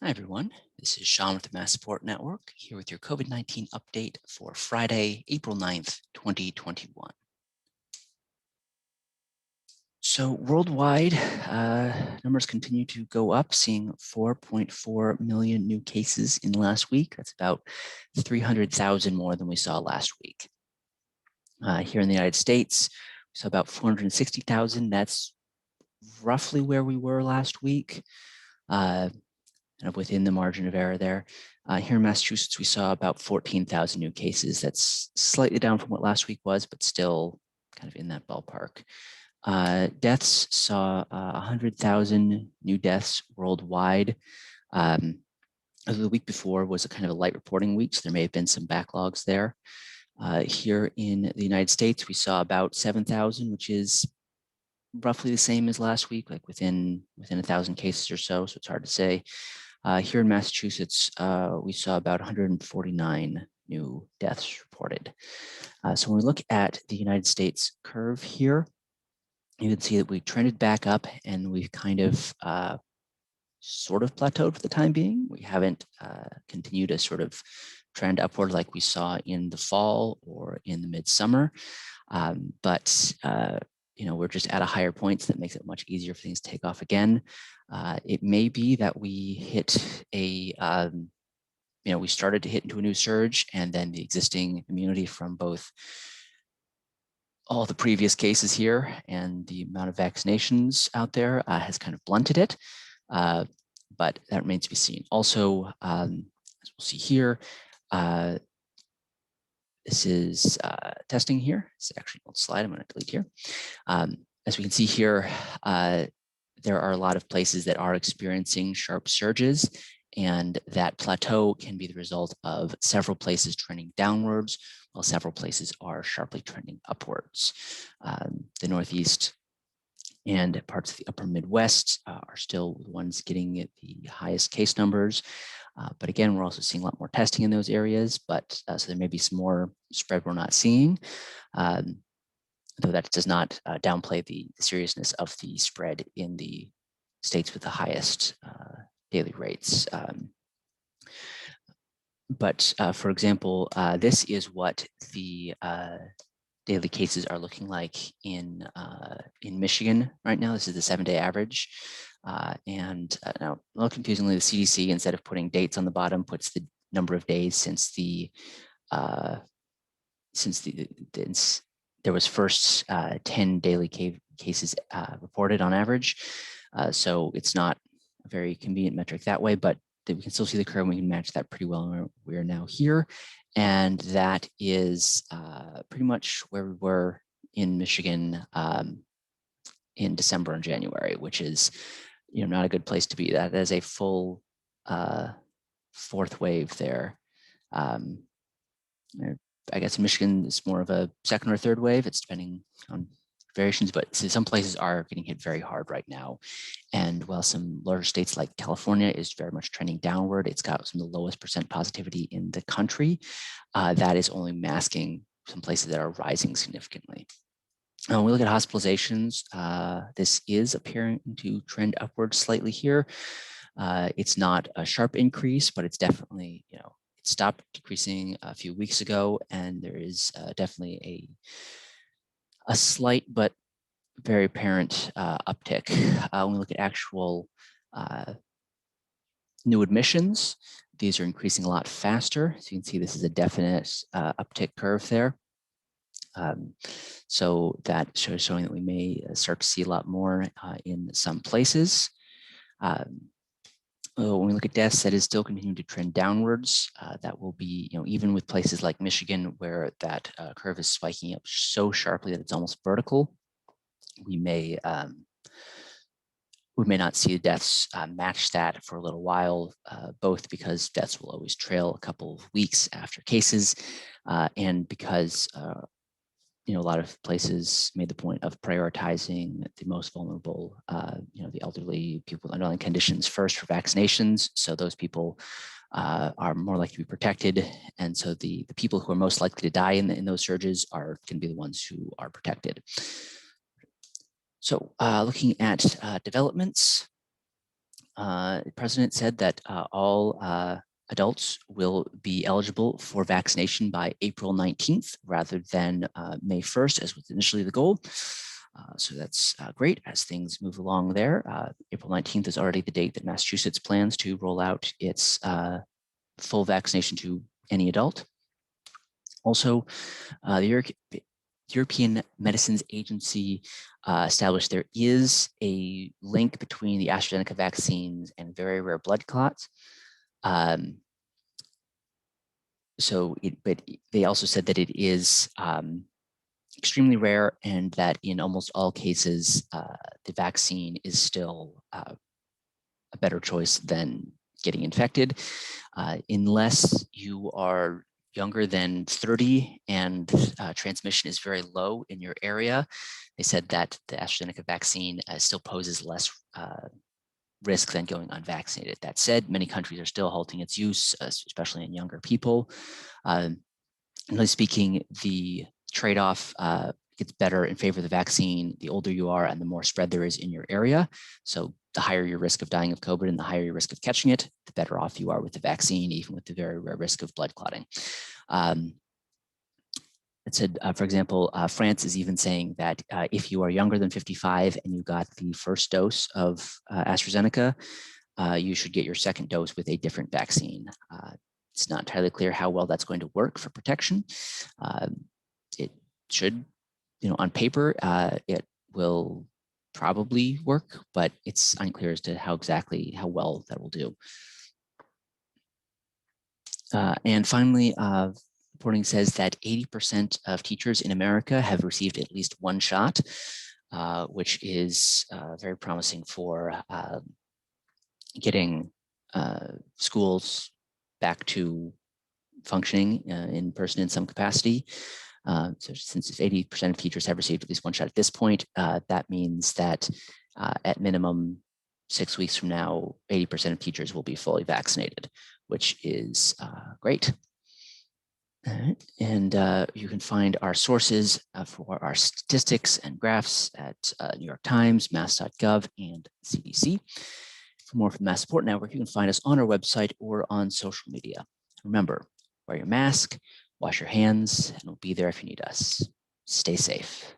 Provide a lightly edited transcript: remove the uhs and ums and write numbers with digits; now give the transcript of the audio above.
Hi, everyone. This is Sean with the MassSupport Network here with your COVID-19 update for Friday, April 9th, 2021. So worldwide, numbers continue to go up, seeing 4.4 million new cases in the last week. That's about 300,000 more than we saw last week. Here in the United States, we saw about 460,000. That's roughly where we were last week. Kind of within the margin of error there. Here in Massachusetts, we saw about 14,000 new cases. That's slightly down from what last week was, but still kind of in that ballpark. Deaths saw 100,000 new deaths worldwide. The week before was a kind of a light reporting week, so there may have been some backlogs there. Here in the United States, we saw about 7,000, which is roughly the same as last week, like within 1,000 cases or so it's hard to say. Here in Massachusetts, we saw about 149 new deaths reported. So when we look at the United States curve here, you can see that we trended back up and we've kind of sort of plateaued for the time being. We haven't continued to sort of trend upward like we saw in the fall or in the midsummer, but we're just at a higher point, so that makes it much easier for things to take off again. It may be that we hit a, we started to hit into a new surge, and then the existing immunity from both all the previous cases here and the amount of vaccinations out there has kind of blunted it, but that remains to be seen. Also, as we'll see here, this is testing here. It's actually an old slide I'm going to delete here. As we can see here, there are a lot of places that are experiencing sharp surges, and that plateau can be the result of several places trending downwards, while several places are sharply trending upwards. The Northeast and parts of the upper Midwest are still the ones getting the highest case numbers. But again, we're also seeing a lot more testing in those areas, but so there may be some more spread we're not seeing, though that does not downplay the seriousness of the spread in the states with the highest daily rates. But for example, this is what the daily cases are looking like in Michigan right now. This is the 7-day average. And now, a little confusingly, the CDC, instead of putting dates on the bottom, puts the number of days since there was first 10 daily cases reported on average. So it's not a very convenient metric that way, but we can still see the curve and we can match that pretty well. We are now here. And that is pretty much where we were in Michigan in December and January, which is not a good place to be. That is a full fourth wave there. I guess in Michigan, it's more of a second or third wave. It's depending on variations, but some places are getting hit very hard right now. And while some larger states like California is very much trending downward, it's got some of the lowest % positivity in the country. That is only masking some places that are rising significantly. When we look at hospitalizations, this is appearing to trend upward slightly here. It's not a sharp increase, but it's definitely, it stopped decreasing a few weeks ago, and there is definitely a slight but very apparent uptick. When we look at actual new admissions, these are increasing a lot faster. So you can see this is a definite uptick curve there. So that showing that we may start to see a lot more in some places. When we look at deaths, that is still continuing to trend downwards. That will be, even with places like Michigan, where that curve is spiking up so sharply that it's almost vertical, we may not see deaths match that for a little while, both because deaths will always trail a couple of weeks after cases, and because a lot of places made the point of prioritizing the most vulnerable, the elderly, people with underlying conditions first for vaccinations. So those people are more likely to be protected. And so the people who are most likely to die in those surges are going to be the ones who are protected. So looking at developments, the president said that all adults will be eligible for vaccination by April 19th rather than May 1st, as was initially the goal. So that's great as things move along there. April 19th is already the date that Massachusetts plans to roll out its full vaccination to any adult. Also, the European Medicines Agency established there is a link between the AstraZeneca vaccines and very rare blood clots. But they also said that it is extremely rare and that in almost all cases, the vaccine is still a better choice than getting infected, unless you are younger than 30 and transmission is very low in your area. They said that the AstraZeneca vaccine still poses less risk than going unvaccinated. That said, many countries are still halting its use, especially in younger people. Generally speaking, the trade-off gets better in favor of the vaccine the older you are and the more spread there is in your area. So the higher your risk of dying of COVID and the higher your risk of catching it, the better off you are with the vaccine, even with the very rare risk of blood clotting. It said, for example, France is even saying that if you are younger than 55 and you got the first dose of AstraZeneca, you should get your second dose with a different vaccine. It's not entirely clear how well that's going to work for protection. It should, on paper, it will probably work, but it's unclear as to how well that will do. And finally, reporting says that 80% of teachers in America have received at least one shot, which is very promising for getting schools back to functioning in person in some capacity. So since 80% of teachers have received at least one shot at this point, that means that at minimum 6 weeks from now, 80% of teachers will be fully vaccinated, which is great. And you can find our sources for our statistics and graphs at New York Times, mass.gov, and CDC. For more from the MassSupport Network, you can find us on our website or on social media. Remember, wear your mask, wash your hands, and we'll be there if you need us. Stay safe.